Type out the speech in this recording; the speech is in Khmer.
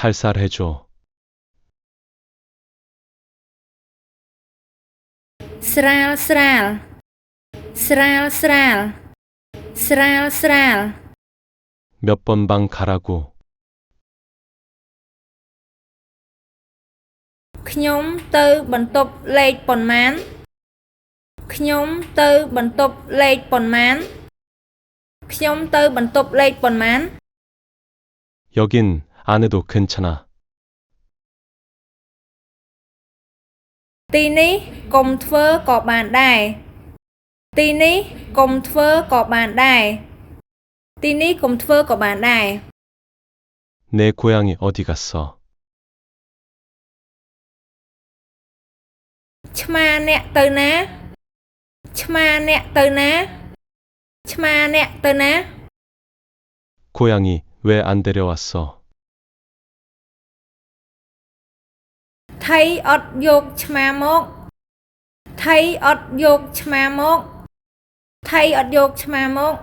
살살해줘. 스랄 스랄 스랄 스랄 스랄 스랄 몇 번 방 가라고. ខ្ញុំទៅបន្ទប់លេខប៉ុន្មានខ្ញុំទៅបន្ទប់លេខប៉ុន្មានខ្ញុំទៅបន្ទប់លេខប៉ុន្មាន 여긴 안 해도 괜찮아. ទីនេះកុំធ្វើក៏បានដែរទីនេះកុំធ្វើក៏បានដែរទីនេះកុំធ្វើក៏បានដែរ 내 고향이 어디 갔어? ឆ្មាអ្នកទៅណាឆ្មាអ្នកទៅណាឆ្មាអ្នកទៅណា 고향이 왜 안 데려왔어? ថៃអត់យកឆ្មាមកថៃអត់យកឆ្មាមកថៃអត់យកឆ្មាមក